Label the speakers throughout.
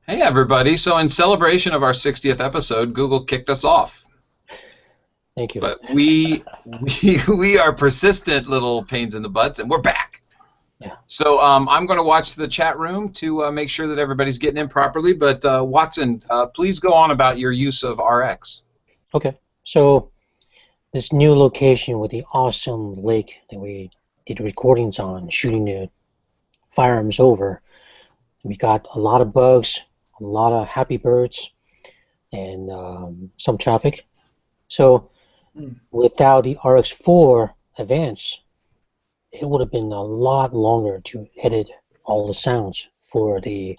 Speaker 1: Hey everybody! So in celebration of our 60th episode, Google kicked us off,
Speaker 2: Thank you.
Speaker 1: but we are persistent little pains in the butts, and we're back.
Speaker 2: Yeah.
Speaker 1: So I'm going to watch the chat room to make sure that everybody's getting in properly. But Watson, please go on about your use of RX.
Speaker 2: Okay. So this new location with the awesome lake that we did recordings on, shooting the firearms over, we got a lot of bugs, a lot of happy birds, and some traffic. So without the RX4 Advance, it would have been a lot longer to edit all the sounds for the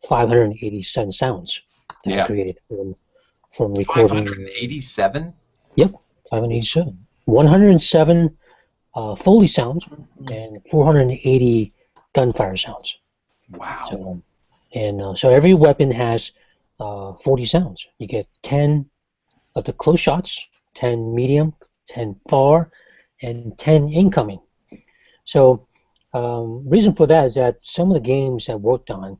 Speaker 2: 587 sounds that I
Speaker 1: Yeah,
Speaker 2: created from recording.
Speaker 1: 587.
Speaker 2: Yep, 587. 107 Foley sounds and 480 gunfire sounds.
Speaker 1: Wow.
Speaker 2: So every weapon has 40 sounds. You get 10 of the close shots, 10 medium, 10 far, and 10 incoming. So reason for that is that some of the games I worked on,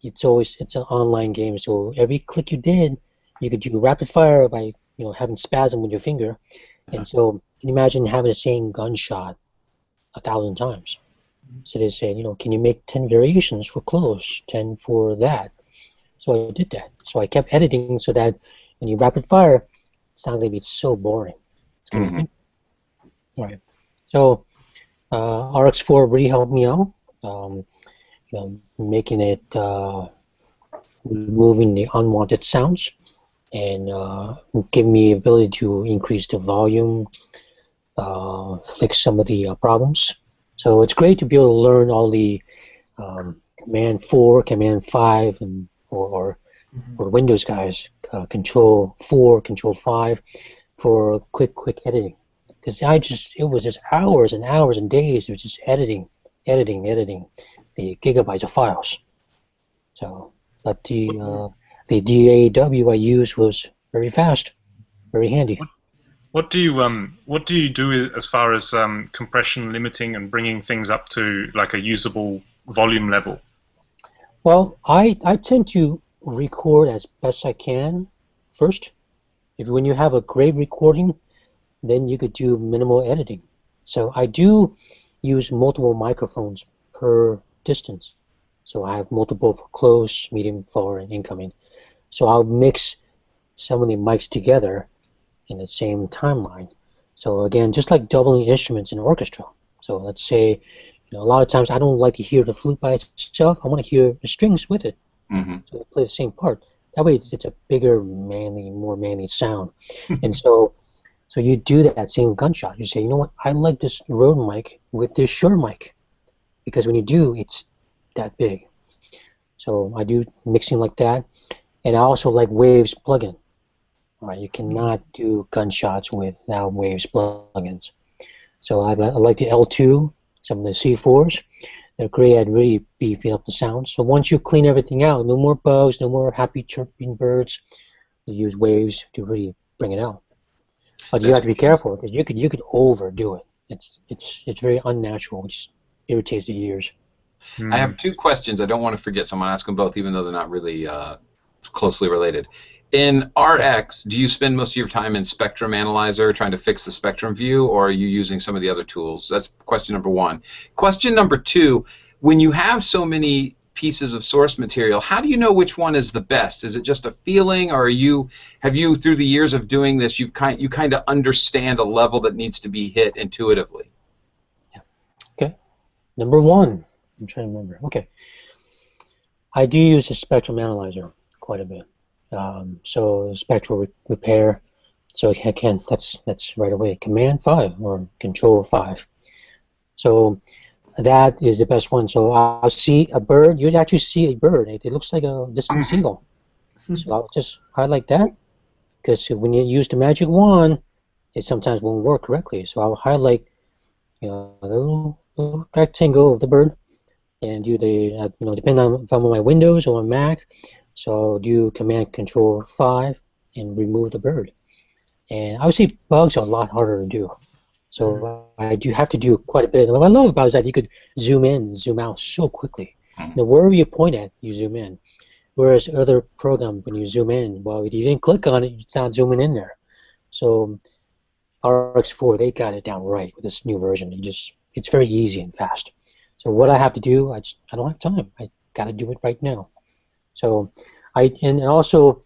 Speaker 2: it's an online game. So every click you did, you could do rapid fire by having spasm with your finger. And so can you imagine having the same gunshot 1,000 times? So they say, can you make 10 variations for close, 10 for that? So I did that. So I kept editing so that when you rapid fire, it's not going to be so boring. It's going to be right. So RX4 really helped me out. Making it removing the unwanted sounds and giving me the ability to increase the volume, fix some of the problems. So it's great to be able to learn all the Command 4, Command 5, and or Windows guys, Control 4, Control 5 for quick editing. Because it was just hours and hours and days of just editing the gigabytes of files. So, but the DAW I used was very fast, very handy.
Speaker 3: What do you do as far as compression limiting and bringing things up to like a usable volume level?
Speaker 2: Well, I tend to record as best I can first. When you have a great recording, then you could do minimal editing. So I do use multiple microphones per distance. So I have multiple for close, medium, far, and incoming. So I'll mix some of the mics together in the same timeline. So again, just like doubling instruments in an orchestra. So let's say, a lot of times I don't like to hear the flute by itself. I want to hear the strings with it. So they play the same part. That way it's a bigger, more manly sound. And so you do that same gunshot. You say, you know what, I like this Rode mic with this Shure mic. Because when you do, it's that big. So I do mixing like that. And I also like Waves plugin. Right, you cannot do gunshots without Waves plugins. So I like the L2, some of the C4s. They're great at really beefing up the sound. So once you clean everything out, no more bugs, no more happy chirping birds. You use Waves to really bring it out. But you have to be careful because you could overdo it. It's very unnatural. It just irritates the ears.
Speaker 1: I have two questions. I don't want to forget, so I'm going to ask them both, even though they're not really closely related. In RX, do you spend most of your time in Spectrum Analyzer trying to fix the spectrum view, or are you using some of the other tools? That's question number one. Question number two, when you have so many pieces of source material, how do you know which one is the best? Is it just a feeling, or have you through the years of doing this, you kind of understand a level that needs to be hit intuitively?
Speaker 2: Yeah. Okay. Number one, I'm trying to remember. Okay. I do use a Spectrum Analyzer quite a bit. So spectral repair, so that's right away. Command 5 or Control 5. So that is the best one. So I'll see a bird. You'd actually see a bird. It looks like a distant seagull. So I'll just highlight that, because when you use the magic wand, it sometimes won't work correctly. So I'll highlight, the little rectangle of the bird, and do the depending on if I'm on my Windows or on Mac. So I'll do Command Control 5 and remove the bird. And I would say bugs are a lot harder to do. So I do have to do quite a bit. And what I love about it is that you could zoom in and zoom out so quickly. Now, wherever you point at, you zoom in. Whereas other programs, when you zoom in, well, if you didn't click on it, it's not zooming in there. So RX4, they got it down right with this new version. It's very easy and fast. So what I have to do, I don't have time. I got to do it right now. So and also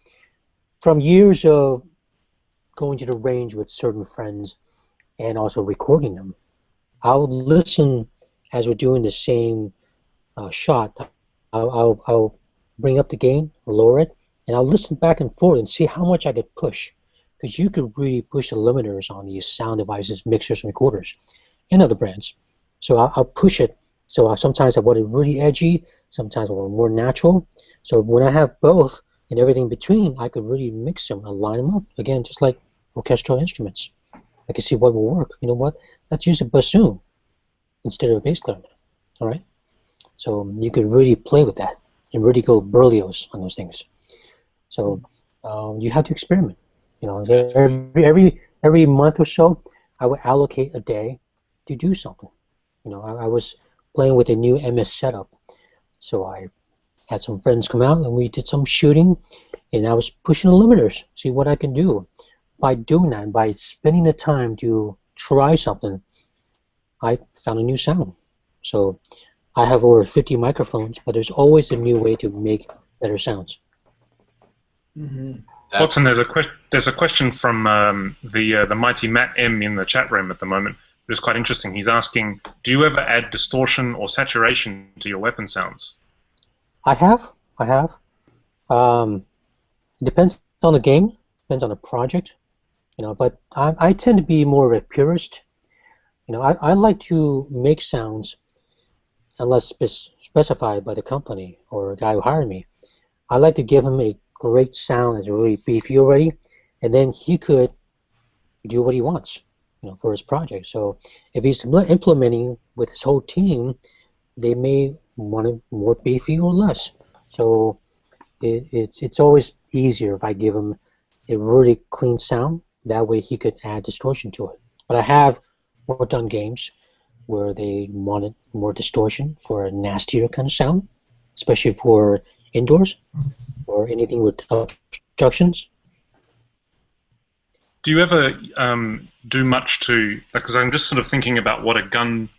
Speaker 2: from years of going to the range with certain friends and also recording them, I'll listen as we're doing the same shot. I'll bring up the gain, lower it, and I'll listen back and forth and see how much I could push. Because you could really push the limiters on these sound devices, mixers, and recorders, and other brands. So I'll push it. So sometimes I want it really edgy, sometimes I want it more natural. So when I have both and everything between, I could really mix them and line them up. Again, just like orchestral instruments. I can see what will work. You know what? Let's use a bassoon instead of a bass clarinet. All right? So you could really play with that and really go Berlioz on those things. So you have to experiment. You know, every month or so, I would allocate a day to do something. You know, I was playing with a new MS setup, so I had some friends come out and we did some shooting, and I was pushing the limiters, see what I can do. By doing that, by spending the time to try something, I found a new sound. So I have over 50 microphones, but there's always a new way to make better sounds.
Speaker 4: Mm-hmm.
Speaker 3: Watson, there's a question from the mighty Matt M in the chat room at the moment. It's quite interesting. He's asking, do you ever add distortion or saturation to your weapon sounds?
Speaker 2: I have. Depends on the game, depends on the project, you know. But I tend to be more of a purist. You know, I like to make sounds, unless specified by the company or a guy who hired me. I like to give him a great sound that's really beefy already, and then he could do what he wants, you know, for his project. So if he's implementing with his whole team, they may want it more beefy or less. So it's always easier if I give him a really clean sound. That way he could add distortion to it. But I have worked on games where they wanted more distortion for a nastier kind of sound, especially for indoors or anything with obstructions.
Speaker 3: Do you ever do much to, because I'm just sort of thinking about what a gun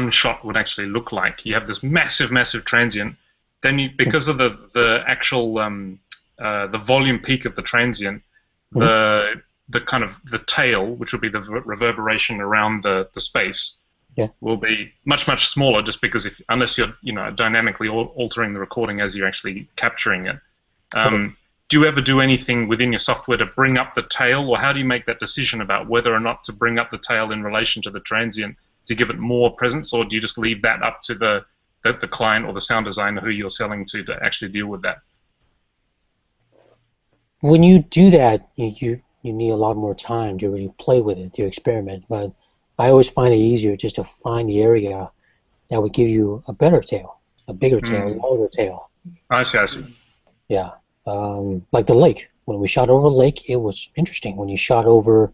Speaker 3: shot would actually look like. You have this massive transient, then you, because of the actual the volume peak of the transient, the kind of the tail, which would be the reverberation around the space, will be much smaller, just because unless you're dynamically altering the recording as you're actually capturing it. Do you ever do anything within your software to bring up the tail, or how do you make that decision about whether or not to bring up the tail in relation to the transient to give it more presence, or do you just leave that up to the client or the sound designer who you're selling to actually deal with that?
Speaker 2: When you do that, you need a lot more time to really play with it, to experiment. But I always find it easier just to find the area that would give you a better tail, a bigger tail, a longer tail.
Speaker 3: I see.
Speaker 2: Yeah. Like the lake. When we shot over the lake, it was interesting. When you shot over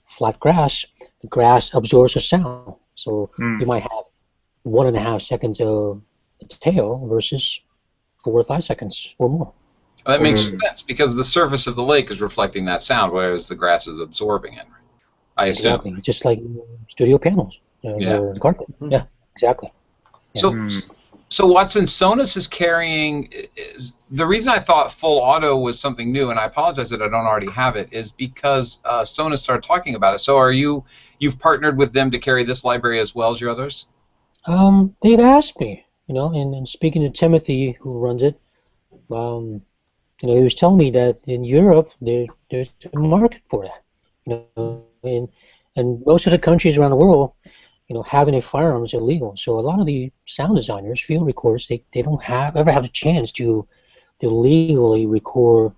Speaker 2: flat grass, the grass absorbs the sound. So you might have 1.5 seconds of a tail versus 4 or 5 seconds or more.
Speaker 1: Well, that makes sense, because the surface of the lake is reflecting that sound, whereas the grass is absorbing it. I assume.
Speaker 2: Exactly. It's just like studio panels or carpet. Yeah, exactly. Yeah.
Speaker 1: So Watson, Sonniss is carrying. The reason I thought full auto was something new, and I apologize that I don't already have it, is because Sonniss started talking about it. So you've partnered with them to carry this library as well as your others?
Speaker 2: They've asked me, and speaking to Timothy, who runs it, he was telling me that in Europe there's a market for that, and most of the countries around the world, having a firearm is illegal. So a lot of the sound designers, field recorders, they don't ever have a chance to legally record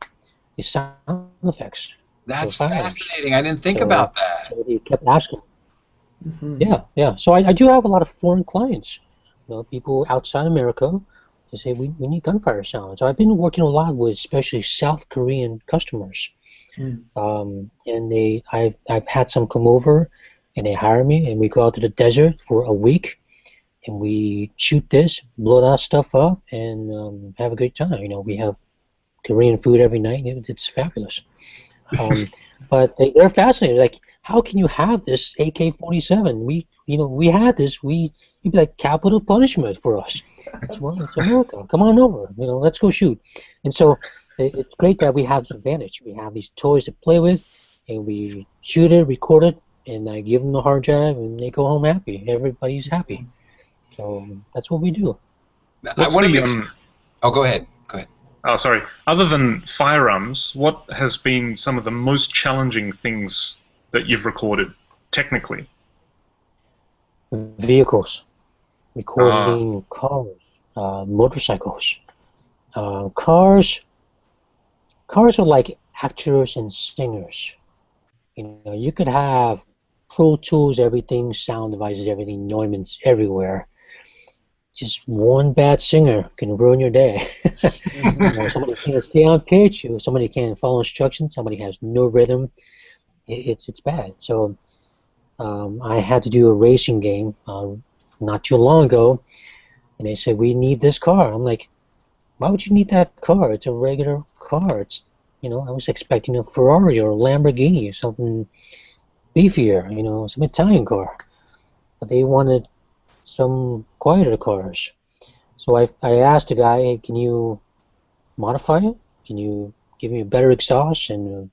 Speaker 2: the sound effects.
Speaker 1: That's fascinating. I didn't think about that.
Speaker 2: So they kept asking. Yeah. So I do have a lot of foreign clients, people outside America. They say we need gunfire sounds. So I've been working a lot with especially South Korean customers, and I've had some come over, and they hire me, and we go out to the desert for a week, and we shoot this, blow that stuff up, and have a good time. We have Korean food every night. It's fabulous. But they're fascinated. Like, how can you have this AK-47? We had this. It'd be like capital punishment for us. It's America. Come on over. Let's go shoot. And so it's great that we have this advantage. We have these toys to play with, and we shoot it, record it, and I give them the hard drive, and they go home happy. Everybody's happy. So that's what we do.
Speaker 1: Oh, go ahead. Go ahead.
Speaker 3: Oh, sorry. Other than firearms, what has been some of the most challenging things that you've recorded, technically?
Speaker 2: Vehicles. Recording cars, motorcycles. Cars are like actors and singers. You could have Pro Tools, everything, sound devices, everything, Neumann's everywhere. Just one bad singer can ruin your day. Somebody can't stay on pitch, somebody can't follow instructions, somebody has no rhythm. It's bad. So I had to do a racing game not too long ago, and they said, we need this car. I'm like, why would you need that car? It's a regular car. I was expecting a Ferrari or a Lamborghini or something beefier, some Italian car. But they wanted some quieter cars. So I asked the guy, hey, can you modify it? Can you give me a better exhaust and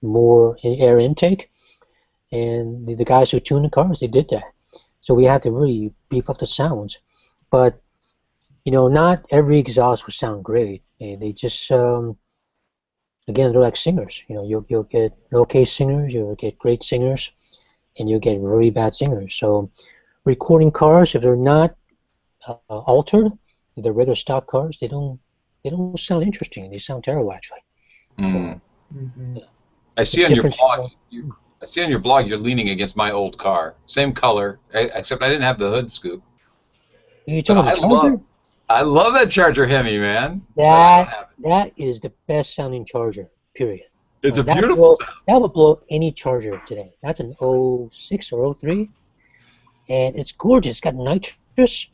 Speaker 2: more air intake? And the guys who tuned the cars, they did that. So we had to really beef up the sounds. But, not every exhaust would sound great. They just, again, they're like singers. You'll get okay singers, you'll get great singers, and you'll get really bad singers. So recording cars, if they're not altered, if they're regular stock cars, they don't sound interesting. They sound terrible, actually.
Speaker 1: Mm.
Speaker 2: Yeah.
Speaker 1: I see on your blog. I see on your blog you're leaning against my old car, same color, except I didn't have the hood scoop.
Speaker 2: You talking about the Charger?
Speaker 1: I love that Charger Hemi, man.
Speaker 2: That is the best sounding Charger. Period.
Speaker 1: It's a beautiful sound.
Speaker 2: That would blow any Charger today. That's an 06 or 03. And it's gorgeous. It's got nitrous.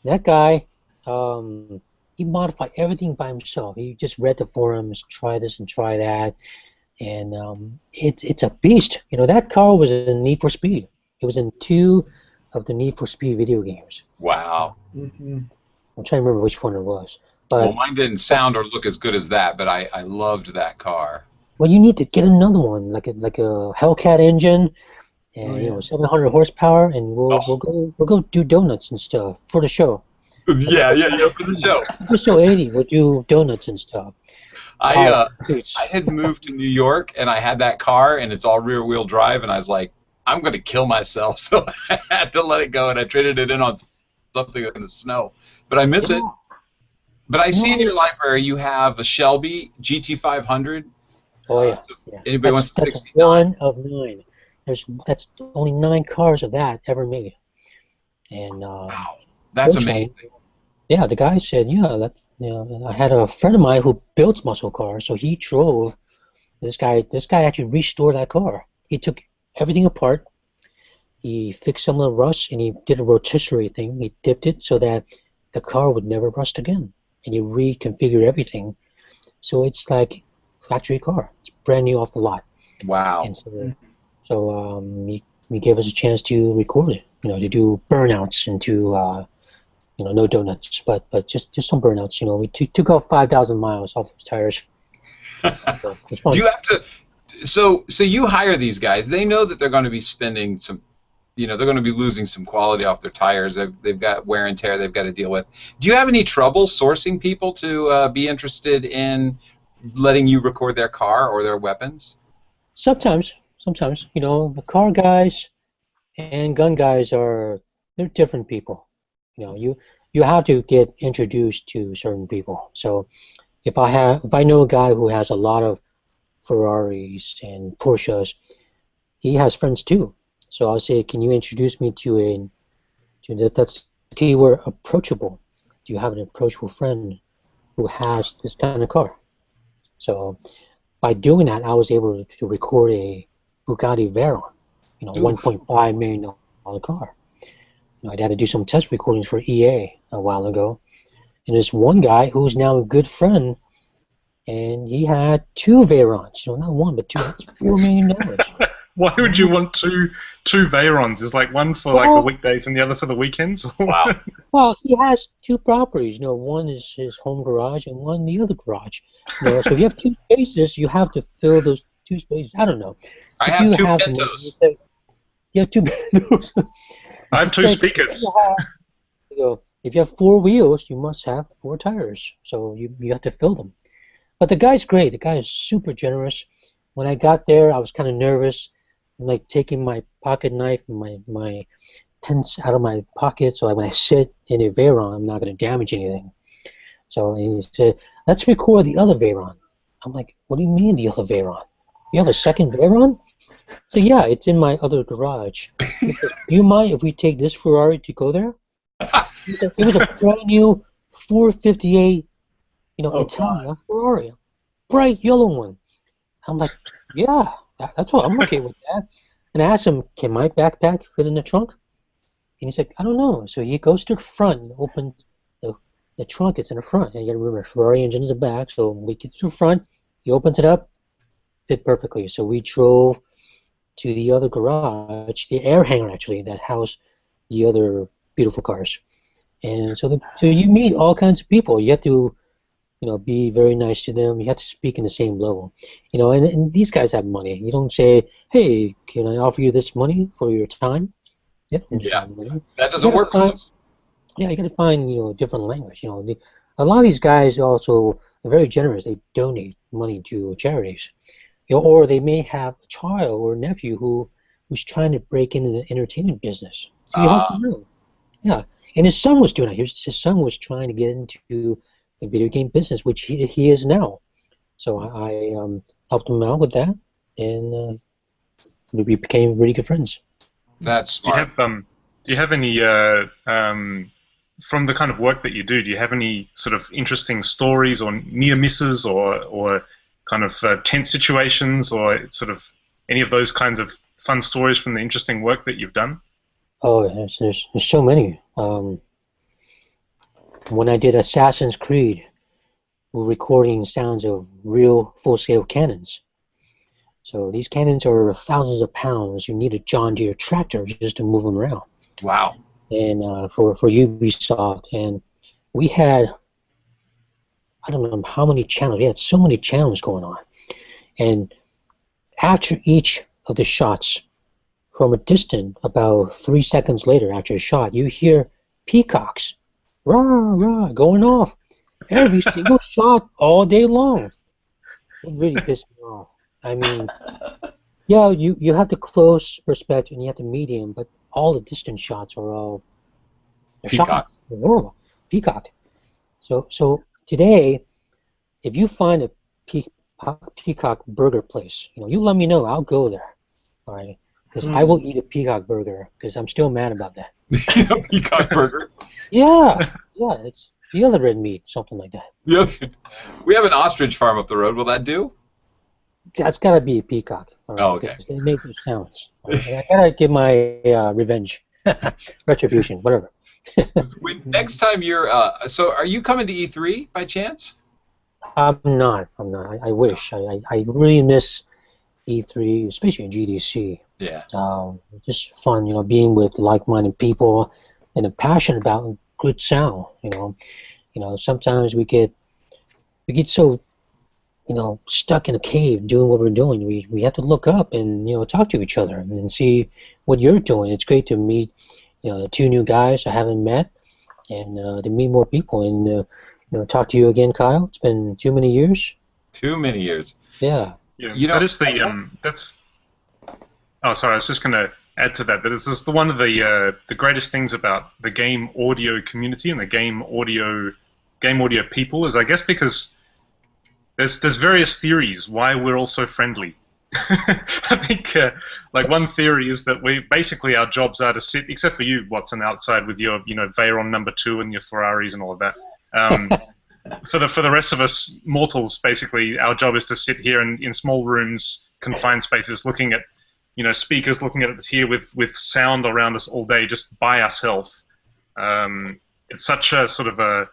Speaker 2: That guy, he modified everything by himself. He just read the forums, try this and try that, and it's a beast. That car was in Need for Speed. It was in 2 of the Need for Speed video games.
Speaker 1: Wow.
Speaker 4: Mm-hmm.
Speaker 2: I'm trying to remember which one it was. But,
Speaker 1: well, mine didn't sound or look as good as that, but I loved that car.
Speaker 2: Well, you need to get another one, like a Hellcat engine. And 700 horsepower, and we'll go do donuts and stuff for the show.
Speaker 1: Yeah, for the show.
Speaker 2: Episode 80, we'll do donuts and stuff.
Speaker 1: I had moved to New York, and I had that car, and it's all rear-wheel drive, and I was like, I'm going to kill myself, so I had to let it go, and I traded it in on something in the snow. But I miss it. But I see in your library you have a Shelby GT500.
Speaker 2: Oh, yeah.
Speaker 1: Anybody wants to
Speaker 2: That's one of 9. That's only 9 cars of that ever made, and
Speaker 1: wow, that's amazing.
Speaker 2: Yeah, the guy said, I had a friend of mine who builds muscle cars, so he drove. This guy actually restored that car. He took everything apart. He fixed some of the rust, and he did a rotisserie thing. He dipped it so that the car would never rust again, and he reconfigured everything, so it's like factory car. It's brand new off the lot.
Speaker 1: Wow.
Speaker 2: And so he gave us a chance to record it, to do burnouts and to, no donuts, but just some burnouts. We took off 5,000 miles off those tires. So it was fun.
Speaker 1: Do you have to? So you hire these guys. They know that they're going to be spending some, they're going to be losing some quality off their tires. They've got wear and tear they've got to deal with. Do you have any trouble sourcing people to be interested in letting you record their car or their weapons?
Speaker 2: Sometimes, the car guys and gun guys they're different people. You have to get introduced to certain people. So if I know a guy who has a lot of Ferraris and Porsches, he has friends too. So I'll say, can you introduce me to that's the key word, approachable. Do you have an approachable friend who has this kind of car? So by doing that, I was able to record a Bugatti Veyron, $1.5 million car. I had to do some test recordings for EA a while ago, and there's one guy who's now a good friend, and he had 2 Veyrons. Not one, but 2. That's $4 million.
Speaker 3: Why would you want two Veyrons? Is like one for like the weekdays and the other for the weekends?
Speaker 1: Wow.
Speaker 2: Well, he has 2 properties. One is his home garage and one the other garage. So if you have 2 spaces, you have to fill those 2 spaces. I don't know.
Speaker 1: I
Speaker 2: If
Speaker 1: have
Speaker 2: you
Speaker 1: 2
Speaker 2: have
Speaker 1: Pintos.
Speaker 2: You have 2 Pintos.
Speaker 3: I have 2 speakers.
Speaker 2: If you have 4 wheels, you must have 4 tires. So you have to fill them. But the guy's great. The guy is super generous. When I got there, I was kind of nervous. I'm like taking my pocket knife and my pens out of my pocket, so when I sit in a Veyron, I'm not going to damage anything. So he said, "Let's record the other Veyron." I'm like, "What do you mean the other Veyron? You have a second Veyron?" So yeah, it's in my other garage. He says, "Do you mind if we take this Ferrari to go there?" It was a brand new 458, Italian Ferrari, bright yellow one. I'm like, "Yeah, that's what I'm okay with that." And I asked him, "Can my backpack fit in the trunk?" And he's like, "I don't know." So he goes to the front and opens the trunk. It's in the front. And you got to remember, Ferrari engine is the back. So we get to the front. He opens it up, fit perfectly. So we drove to the other garage, the air hangar actually, that housed the other beautiful cars. And so you meet all kinds of people. You have to, be very nice to them. You have to speak in the same level. And these guys have money. You don't say, "Hey, can I offer you this money for your time?"
Speaker 1: Yeah, that doesn't work for us.
Speaker 2: Yeah, you got to find different language. A lot of these guys also are very generous. They donate money to charities, or they may have a child or a nephew who's trying to break into the entertainment business. So you help them out. Yeah, and his son was doing that. His son was trying to get into the video game business, which he is now. So I helped him out with that, and we became really good friends.
Speaker 1: That's smart.
Speaker 3: Do you have any from the kind of work that you do? Do you have any sort of interesting stories or near misses or kind of tense situations or sort of any of those kinds of fun stories from the interesting work that you've done?
Speaker 2: Oh, there's so many. When I did Assassin's Creed, we're recording sounds of real full-scale cannons. So these cannons are thousands of pounds. You need a John Deere tractor just to move them around.
Speaker 1: Wow.
Speaker 2: And for Ubisoft, and we had, I don't know how many channels. We had so many channels going on. And after each of the shots, from a distance, about 3 seconds later after a shot, you hear peacocks, rah, rah, going off. Every single shot all day long. It really pissed me off. I mean, yeah, you have the close perspective and you have the medium, but all the distant shots are all
Speaker 1: Peacock.
Speaker 2: Horrible. Peacock. So today, if you find a peacock burger place, you let me know. I'll go there. All right, because I will eat a peacock burger because I'm still mad about that.
Speaker 1: Peacock burger.
Speaker 2: Yeah, it's the other red meat, something like that.
Speaker 1: Yeah. We have an ostrich farm up the road. Will that do?
Speaker 2: That's gotta be a peacock. Right,
Speaker 1: oh, okay.
Speaker 2: They make those sounds. Right? I gotta get my revenge, retribution, whatever.
Speaker 1: Next time you're, so are you coming to E3 by chance?
Speaker 2: I'm not. I wish. I really miss E3, especially GDC.
Speaker 1: Yeah.
Speaker 2: Just fun, being with like-minded people and a passion about good sound. Sometimes we get so stuck in a cave doing what we're doing. We have to look up and talk to each other and see what you're doing. It's great to meet the 2 new guys I haven't met, and to meet more people and talk to you again, Kyle. It's been too many years.
Speaker 1: Too many years.
Speaker 2: Yeah.
Speaker 3: Yeah. That is the that's. Oh, sorry. I was just going to add to that. That is one of the greatest things about the game audio community and the game audio people is, I guess, because there's various theories why we're all so friendly. I think like one theory is that our jobs are to sit, except for you, Watson, outside with your Veyron number 2 and your Ferraris and all of that. For the rest of us mortals, basically, our job is to sit here in small rooms, confined spaces, looking at speakers looking at us here with sound around us all day just by ourselves. It's such a sort of a...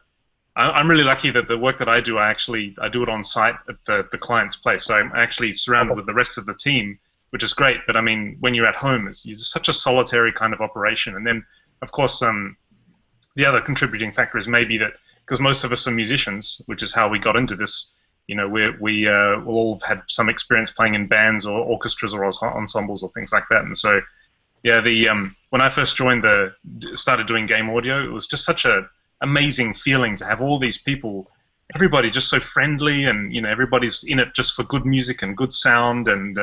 Speaker 3: I'm really lucky that the work that I do it on site at the client's place. So I'm actually surrounded with the rest of the team, which is great. But I mean, when you're at home, it's such a solitary kind of operation. And then, of course, the other contributing factor is maybe that because most of us are musicians, which is how we got into this. We all have had some experience playing in bands or orchestras or ensembles or things like that. And so, yeah, when I first started doing game audio, it was just such a amazing feeling to have all these people, everybody just so friendly, and everybody's in it just for good music and good sound, and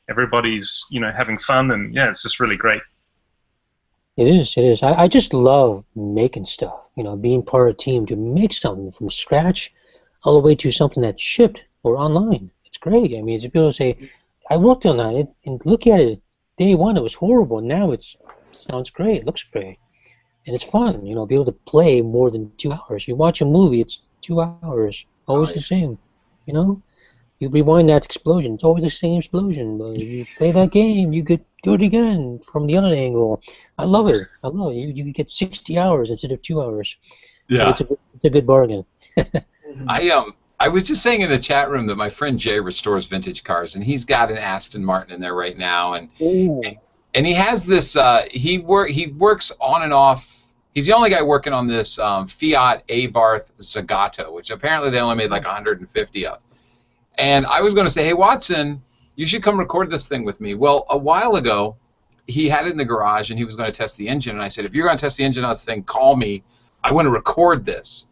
Speaker 3: everybody's having fun, and yeah, it's just really great.
Speaker 2: It is. I just love making stuff. Being part of a team to make something from scratch, all the way to something that's shipped or online. It's great. I mean, it's people say, I worked on that, and look at it. Day one, it was horrible. Now it sounds great. It looks great. And it's fun, be able to play more than 2 hours. You watch a movie, it's 2 hours, always the same, You rewind that explosion, it's always the same explosion. But you play that game, you could do it again from the other angle. I love it. You could get 60 hours instead of 2 hours.
Speaker 1: Yeah.
Speaker 2: So it's a good bargain.
Speaker 1: I was just saying in the chat room that my friend Jay restores vintage cars, and he's got an Aston Martin in there right now, and he has this. He works on and off. He's the only guy working on this Fiat Abarth Zagato, which apparently they only made like 150 of. And I was going to say, hey, Watson, you should come record this thing with me. Well, a while ago, he had it in the garage, and he was going to test the engine. And I said, if you're going to test the engine on this thing, call me. I want to record this.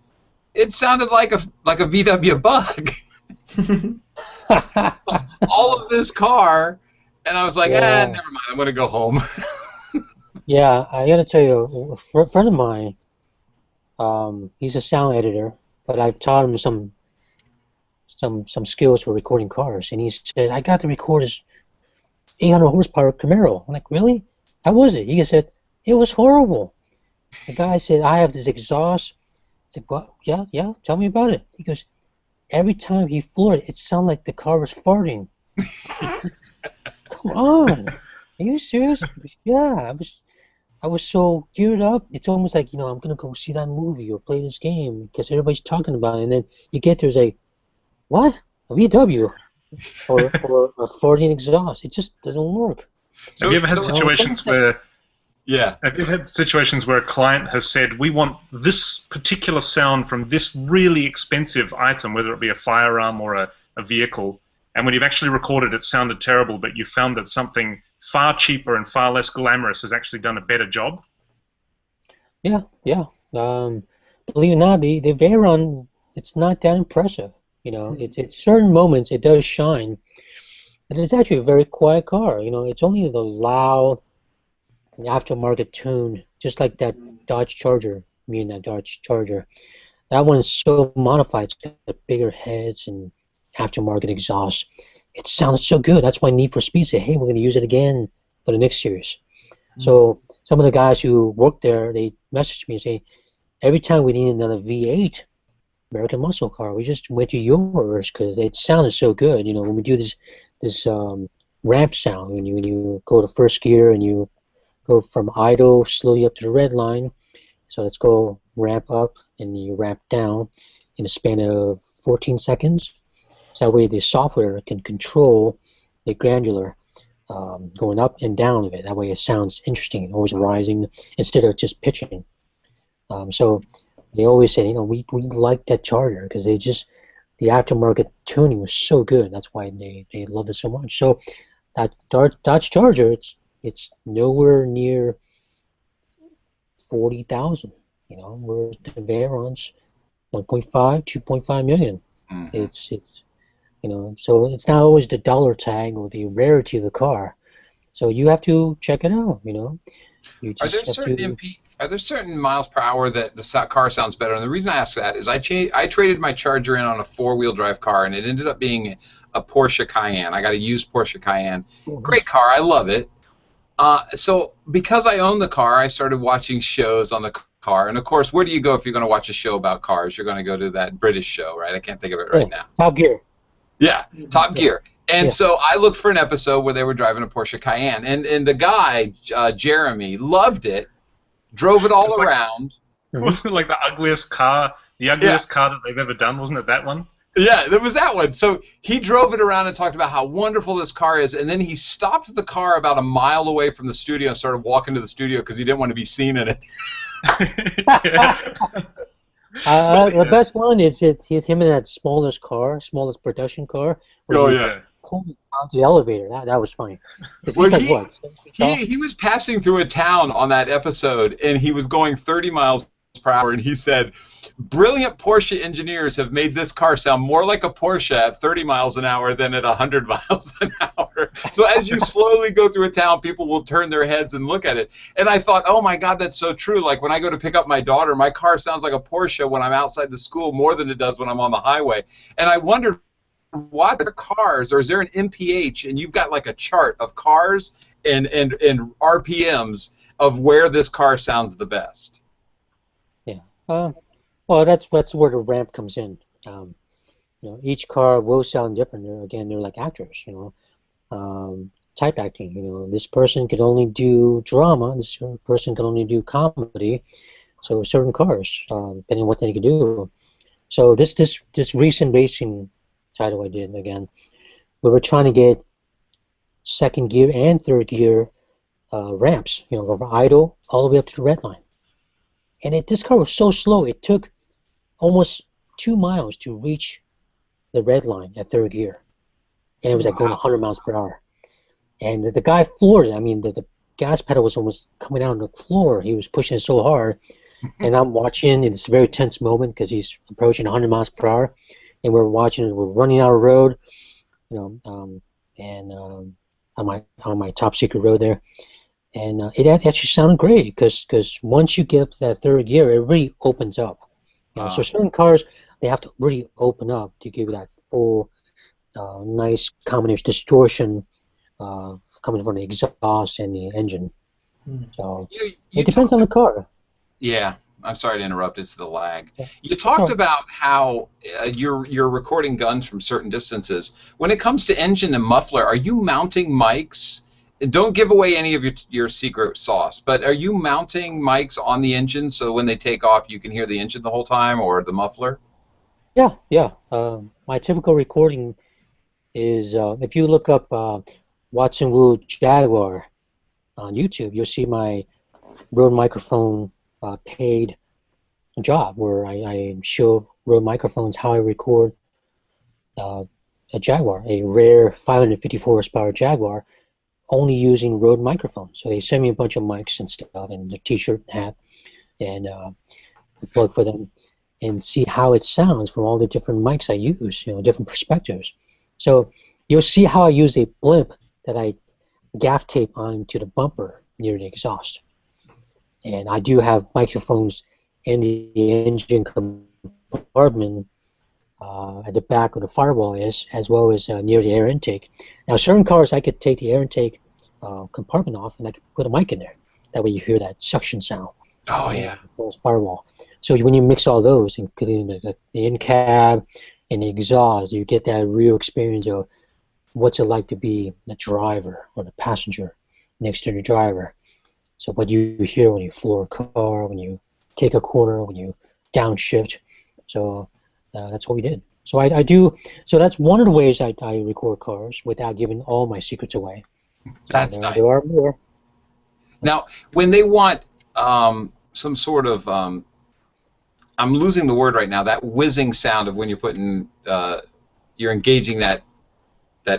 Speaker 1: It sounded like a VW Bug. All of this car, and I was like, never mind, I'm going to go home.
Speaker 2: Yeah, I got to tell you, a friend of mine, he's a sound editor, but I've taught him some skills for recording cars, and he said, I got to record his 800 horsepower Camaro. I'm like, really? How was it? He said, it was horrible. The guy said, I have this exhaust. I said, well, yeah, tell me about it. He goes, every time he floored it sounded like the car was farting. Come on. Are you serious? Yeah, I was so geared up. It's almost like, I'm going to go see that movie or play this game because everybody's talking about it. And then you get there, it's like, what? A VW? Or a farting exhaust. It just doesn't work.
Speaker 3: So, have you ever had situations where...
Speaker 1: Yeah.
Speaker 3: Have you had situations where a client has said, we want this particular sound from this really expensive item, whether it be a firearm or a vehicle, and when you've actually recorded it sounded terrible, but you found that something far cheaper and far less glamorous has actually done a better job?
Speaker 2: Yeah. Believe it or not, the Veyron, it's not that impressive. It's certain moments it does shine, but it's actually a very quiet car. It's only the loud aftermarket tune, just like that Dodge Charger. That Dodge Charger. That one is so modified. It's got bigger heads and aftermarket exhaust. It sounded so good. That's why Need for Speed said, hey, we're going to use it again for the next series. So some of the guys who work there, they messaged me and say, every time we need another V8 American muscle car, we just went to yours because it sounded so good. When we do this ramp sound, when you go to first gear and you go from idle slowly up to the red line. So let's go ramp up and you ramp down in a span of 14 seconds. So that way the software can control the granular going up and down of it. That way it sounds interesting, always rising instead of just pitching. So they always say, we like that Charger because the aftermarket tuning was so good. That's why they love it so much. So that Dodge Charger, it's nowhere near 40,000. Where the Veyron's 1.5, 2.5 million. It's so it's not always the dollar tag or the rarity of the car. So you have to check it out. You just
Speaker 1: Are there certain miles per hour that the car sounds better? And the reason I ask that is I traded my Charger in on a 4-wheel drive car, and it ended up being a Porsche Cayenne. I got a used Porsche Cayenne. Great car. I love it. So because I own the car, I started watching shows on the car. And, of course, where do you go if you're going to watch a show about cars? You're going to go to that British show, right? I can't think of it right now.
Speaker 2: Top Gear.
Speaker 1: Yeah, Top Gear. And
Speaker 2: Yeah.
Speaker 1: so I looked for an episode where they were driving a Porsche Cayenne, and the guy Jeremy loved it, drove it
Speaker 3: It
Speaker 1: all
Speaker 3: was like,
Speaker 1: around.
Speaker 3: wasn't it like the ugliest car that they've ever done? Wasn't it that one?
Speaker 1: Yeah, there was that one. So he drove it around and talked about how wonderful this car is, and then he stopped the car about a mile away from the studio and started walking to the studio because he didn't want to be seen in it.
Speaker 2: The best one is him in that smallest production car. Where he pulled it onto the elevator. That was funny.
Speaker 1: Well,
Speaker 2: like, what?
Speaker 1: he was passing through a town on that episode, and he was going 30 miles per hour, and he said, brilliant Porsche engineers have made this car sound more like a Porsche at 30 miles an hour than at 100 miles an hour. So as you slowly go through a town, people will turn their heads and look at it. And I thought, oh my God, that's so true. Like when I go to pick up my daughter, my car sounds like a Porsche when I'm outside the school more than it does when I'm on the highway. And I wondered, why are cars, or is there an MPH, and you've got like a chart of cars and RPMs of where this car sounds the best?
Speaker 2: Yeah. Well, that's where the ramp comes in. Each car will sound different. They're like actors. Type acting. This person could only do drama. This person can only do comedy. So certain cars, depending on what they can do. So this recent racing title I did again, we were trying to get second gear and third gear ramps. Go from idle all the way up to the red line. And this car was so slow. It took almost 2 miles to reach the red line at third gear, and it was like going 100 miles per hour. And the guy floored it. I mean, the gas pedal was almost coming out on the floor. He was pushing it so hard, and I'm watching. It's a very tense moment because he's approaching 100 miles per hour, and we're watching it. We're running out of road, on my top secret road there. And it actually sounded great because once you get up to that third gear, it really opens up. So certain cars, they have to really open up to give you that full, nice combination distortion coming from the exhaust and the engine. So it depends on the car.
Speaker 1: Yeah, I'm sorry to interrupt. It's the lag. You talked about how you're recording guns from certain distances. When it comes to engine and muffler, are you mounting mics? And don't give away any of your secret sauce, but are you mounting mics on the engine so when they take off you can hear the engine the whole time, or the muffler?
Speaker 2: Yeah. My typical recording is, if you look up Watson Wu Jaguar on YouTube, you'll see my Rode microphone paid job where I show Rode microphones how I record a Jaguar, a rare 554 horsepower Jaguar, only using Rode microphones. So they send me a bunch of mics and stuff, and a t-shirt and hat, and plug for them, and see how it sounds from all the different mics I use, different perspectives. So you'll see how I use a blimp that I gaff tape onto the bumper near the exhaust. And I do have microphones in the engine compartment at the back of the firewall as well as near the air intake. Now, certain cars, I could take the air intake compartment off, and I could put a mic in there. That way you hear that suction sound.
Speaker 1: Oh, yeah.
Speaker 2: Firewall. So when you mix all those, including the in-cab and the exhaust, you get that real experience of what's it like to be the driver or the passenger next to the driver. So what you hear when you floor a car, when you take a corner, when you downshift. So that's what we did. So I do. So that's one of the ways I record cars without giving all my secrets away.
Speaker 1: That's nice.
Speaker 2: There are more.
Speaker 1: Now, when they want some sort of, I'm losing the word right now, that whizzing sound of when you're putting, you're engaging that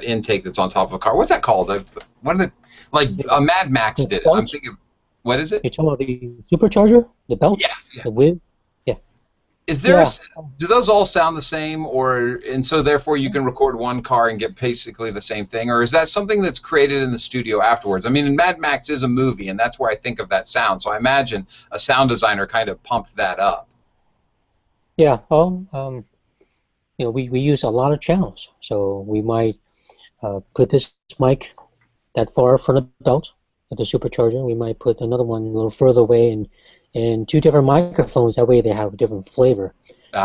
Speaker 1: intake that's on top of a car. What's that called? What are they, like Mad Max did it. I'm thinking, what is it?
Speaker 2: You're talking about the supercharger, the belt,
Speaker 1: yeah.
Speaker 2: the whiz.
Speaker 1: Is there do those all sound the same, and so therefore you can record one car and get basically the same thing, or is that something that's created in the studio afterwards? I mean, Mad Max is a movie, and that's where I think of that sound. So I imagine a sound designer kind of pumped that up.
Speaker 2: Yeah. Well, we use a lot of channels, so we might put this mic that far from the belt of the supercharger. We might put another one a little further away, and two different microphones. That way they have a different flavor.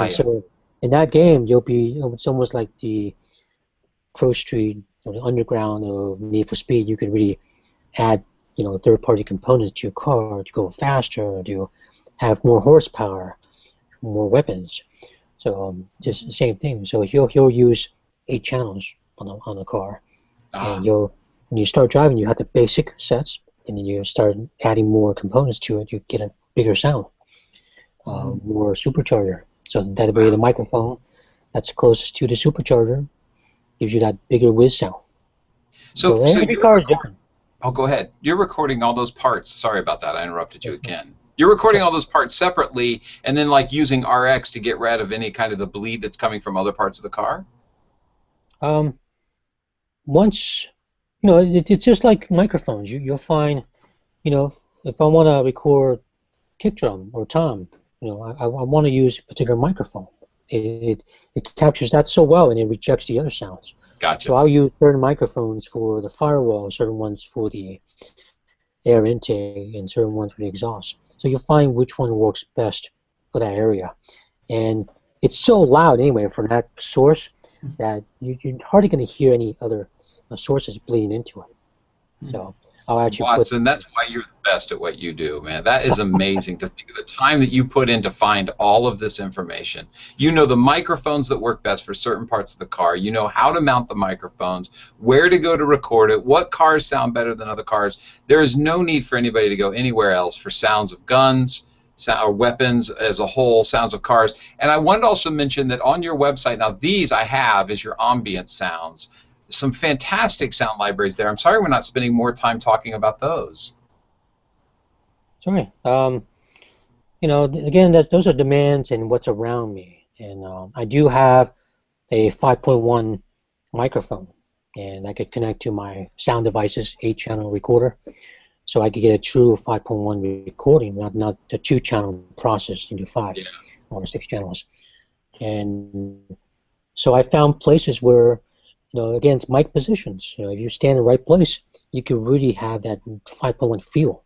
Speaker 2: So in that game, it's almost like the Pro Street or the underground or Need for Speed, you could really add, third-party components to your car to go faster, to have more horsepower, more weapons. So just the same thing. So he'll use 8 channels on the car, and when you start driving, you have the basic sets, and then you start adding more components to it. You get a bigger sound, more supercharger. So that way, the microphone that's closest to the supercharger gives you that bigger whiz sound.
Speaker 1: So
Speaker 2: every car is different.
Speaker 1: Oh, go ahead. You're recording all those parts. Sorry about that. I interrupted you again. You're recording all those parts separately, and then like using RX to get rid of any kind of the bleed that's coming from other parts of the car?
Speaker 2: Once, it's just like microphones. You'll find, if I want to record kick drum or tom, I want to use a particular microphone. It captures that so well, and it rejects the other sounds.
Speaker 1: Gotcha.
Speaker 2: So I'll use certain microphones for the firewall, certain ones for the air intake, and certain ones for the exhaust. So you'll find which one works best for that area. And it's so loud anyway from that source that you're hardly going to hear any other sources bleeding into it. So I'll actually
Speaker 1: Watson, that's why you're the best at what you do, man. That is amazing to think of the time that you put in to find all of this information. You know the microphones that work best for certain parts of the car. You know how to mount the microphones, where to go to record it, what cars sound better than other cars. There is no need for anybody to go anywhere else for sounds of guns, or weapons as a whole, sounds of cars. And I wanted to also mention that on your website, now these I have as your ambient sounds. Some fantastic sound libraries there. I'm sorry we're not spending more time talking about those.
Speaker 2: Sorry. Again, those are demands and what's around me. And I do have a 5.1 microphone, and I could connect to my sound devices 8-channel recorder, so I could get a true 5.1 recording, not the 2-channel process into 5 or 6 channels. And so I found places where, again, it's mic positions. If you stand in the right place, you can really have that 5.1 feel,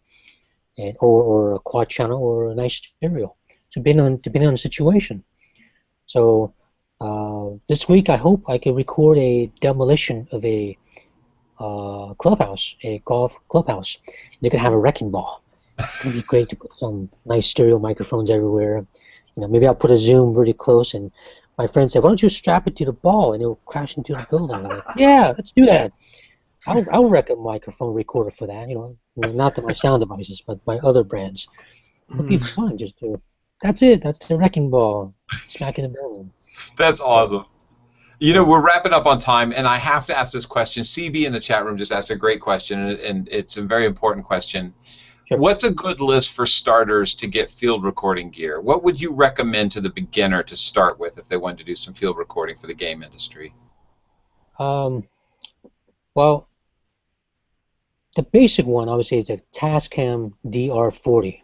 Speaker 2: or a quad channel or a nice stereo, depending on the situation. So this week, I hope I can record a demolition of a clubhouse, a golf clubhouse. They can have a wrecking ball. It's gonna be great to put some nice stereo microphones everywhere. Maybe I'll put a zoom really close, and my friend said, "Why don't you strap it to the ball and it'll crash into the building?" I'm like, "Yeah, let's do that. I'll wreck a microphone recorder for that. Not to my sound devices, but my other brands. It'll be fun. That's it. That's the wrecking ball. Smack in the building."
Speaker 1: That's awesome. We're wrapping up on time, and I have to ask this question. CB in the chat room just asked a great question, and it's a very important question. Sure. What's a good list for starters to get field recording gear? What would you recommend to the beginner to start with if they wanted to do some field recording for the game industry?
Speaker 2: Well, the basic one, I would say, is a Tascam DR40.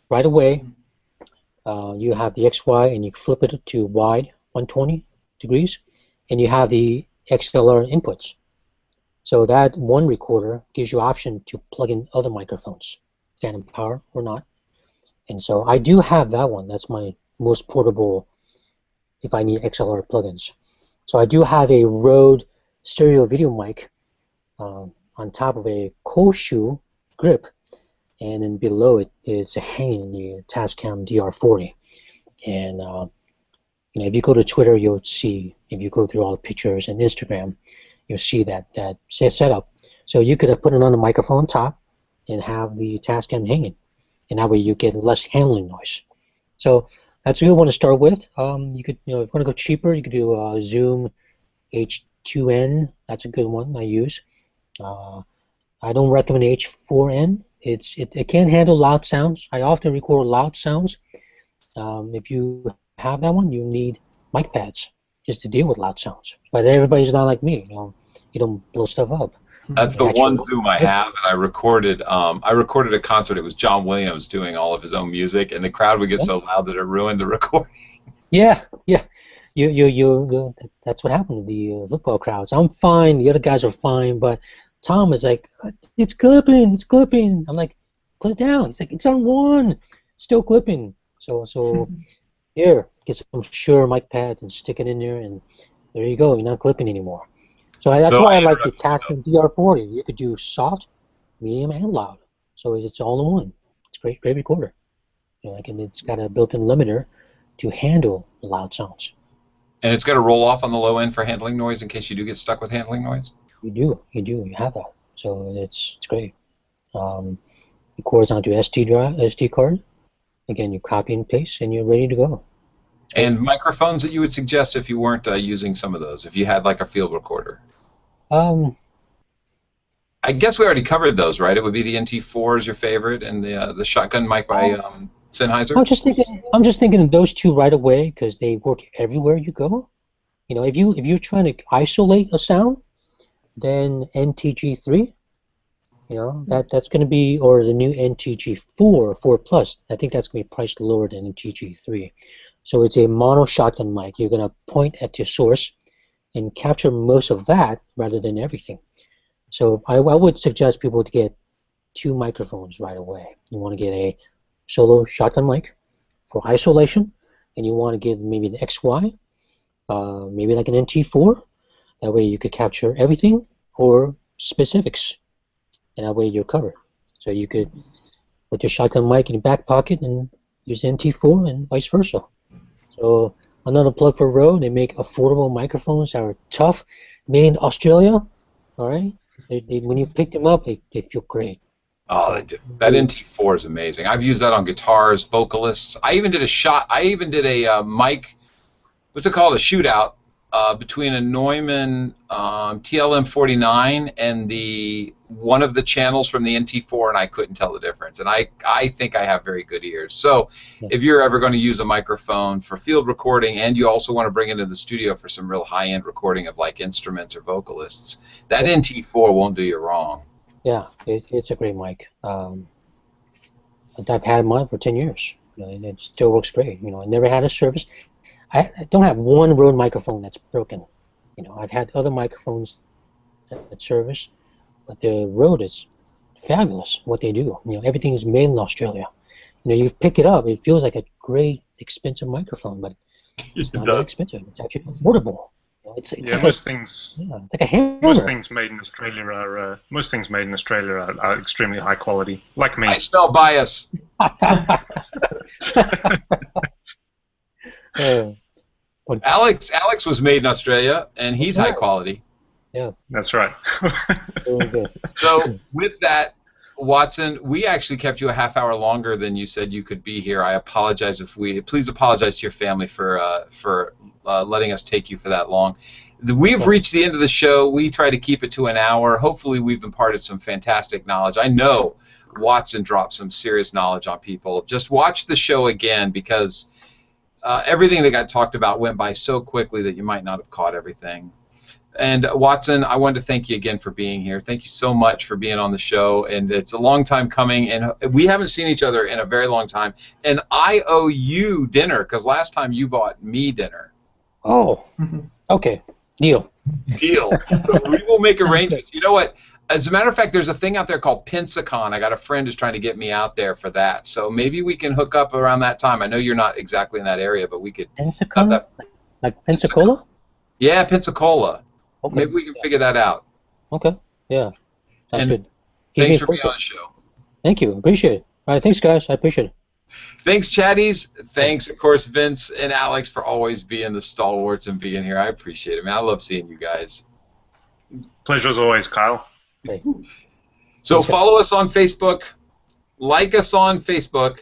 Speaker 2: Right away, you have the XY, and you flip it to wide, 120 degrees, and you have the XLR inputs. So that one recorder gives you option to plug in other microphones, phantom power or not. And so I do have that one. That's my most portable if I need XLR plugins. So I do have a Rode stereo video mic on top of a cold shoe grip, and then below it is a hanging the Tascam DR40. And if you go to Twitter, you'll see, if you go through all the pictures, and Instagram, you'll see that setup. So you could have put it on the microphone on top and have the Tascam hanging, and that way you get less handling noise. So that's a good one to start with. You could, if you want to go cheaper, you could do Zoom H2N. That's a good one I use. I don't recommend H4N. It can handle loud sounds. I often record loud sounds. If you have that one, you need mic pads just to deal with loud sounds. But everybody's not like me. You don't blow stuff up.
Speaker 1: That's the one Zoom I have, and I recorded a concert. It was John Williams doing all of his own music, and the crowd would get so loud that it ruined the recording.
Speaker 2: Yeah. You that's what happened to the football crowds. I'm fine. The other guys are fine, but Tom is like, it's clipping. I'm like, put it down. He's like, it's on 1, still clipping. So here, get some Shure mic pads and stick it in there, and there you go. You're not clipping anymore. So that's
Speaker 1: So
Speaker 2: why I
Speaker 1: I
Speaker 2: like the
Speaker 1: interrupted
Speaker 2: Tascam DR40. You could do soft, medium, and loud. So it's all in one. It's a great recorder. And it's got a built-in limiter to handle loud sounds.
Speaker 1: And it's got to roll off on the low end for handling noise in case you do get stuck with handling noise?
Speaker 2: You have that. So it's great. It cords onto SD card. Again, you copy and paste, and you're ready to go.
Speaker 1: And microphones that you would suggest if you weren't using some of those, if you had like a field recorder?
Speaker 2: Um,
Speaker 1: I guess we already covered those, right? It would be the NT4 is your favorite, and the shotgun mic by Sennheiser.
Speaker 2: I'm just thinking of those two right away because they work everywhere you go. If you're trying to isolate a sound, then NTG3. That's going to be, or the new NTG4, 4 Plus. I think that's going to be priced lower than NTG3. So it's a mono shotgun mic. You're going to point at your source and capture most of that rather than everything. So I would suggest people to get 2 microphones right away. You want to get a solo shotgun mic for isolation, and you want to get maybe an XY, maybe like an NT4. That way you could capture everything or specifics, and that way you're covered. So you could put your shotgun mic in your back pocket and use NT4 and vice versa. So another plug for Rode, they make affordable microphones that are tough, made in Australia. All right, when you pick them up, they feel great.
Speaker 1: Oh, they do. That NT4 is amazing. I've used that on guitars, vocalists. I even did a mic. What's it called? A shootout between a Neumann TLM49 and one of the channels from the NT4, and I couldn't tell the difference. And I think I have very good ears. So if you're ever going to use a microphone for field recording and you also want to bring it into the studio for some real high-end recording of like instruments or vocalists, that NT4 won't do you wrong.
Speaker 2: Yeah, it's a great mic. I've had mine for 10 years, and it still works great. I never had a service. I don't have one Rode microphone that's broken. I've had other microphones that service, but the Rode is fabulous what they do. Everything is made in Australia. You pick it up, it feels like a great expensive microphone, but it's not that expensive. It's actually affordable. It's like
Speaker 3: most things.
Speaker 2: Yeah, it's like a hammer.
Speaker 3: Most things made in Australia are extremely high quality. Like me.
Speaker 1: I smell bias. Alex was made in Australia, and he's high quality.
Speaker 2: Yeah,
Speaker 3: that's right.
Speaker 2: Very good.
Speaker 1: So with that, Watson, we actually kept you a half hour longer than you said you could be here. I apologize please apologize to your family for letting us take you for that long. We've reached the end of the show. We try to keep it to an hour. Hopefully we've imparted some fantastic knowledge. I know Watson dropped some serious knowledge on people. Just watch the show again because everything that got talked about went by so quickly that you might not have caught everything. And Watson, I wanted to thank you again for being here. Thank you so much for being on the show. And it's a long time coming, and we haven't seen each other in a very long time. And I owe you dinner because last time you bought me dinner.
Speaker 2: Oh, okay. Deal.
Speaker 1: Deal. We will make arrangements. You know what? As a matter of fact, there's a thing out there called Pensacon. I got a friend who's trying to get me out there for that. So maybe we can hook up around that time. I know you're not exactly in that area, but we could.
Speaker 2: Pensacon? Like Pensacola?
Speaker 1: Yeah, Pensacola.
Speaker 2: Okay.
Speaker 1: Maybe we can figure that out.
Speaker 2: Okay. Yeah. Sounds good.
Speaker 1: Thanks for being on the show.
Speaker 2: Thank you. Appreciate it. All right. Thanks, guys. I appreciate it.
Speaker 1: Thanks, chatties. Thanks, of course, Vince and Alex for always being the stalwarts and being here. I appreciate it, man. I love seeing you guys.
Speaker 3: Pleasure as always, Kyle.
Speaker 2: Okay.
Speaker 1: So follow us on Facebook. Like us on Facebook.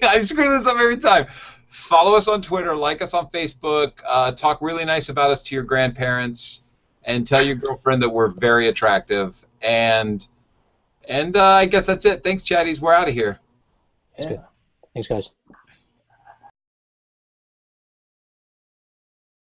Speaker 1: I screw this up every time. Follow us on Twitter. Like us on Facebook. Talk really nice about us to your grandparents. And tell your girlfriend that we're very attractive. And I guess that's it. Thanks, chatties. We're out of here.
Speaker 2: That's good. Thanks, guys.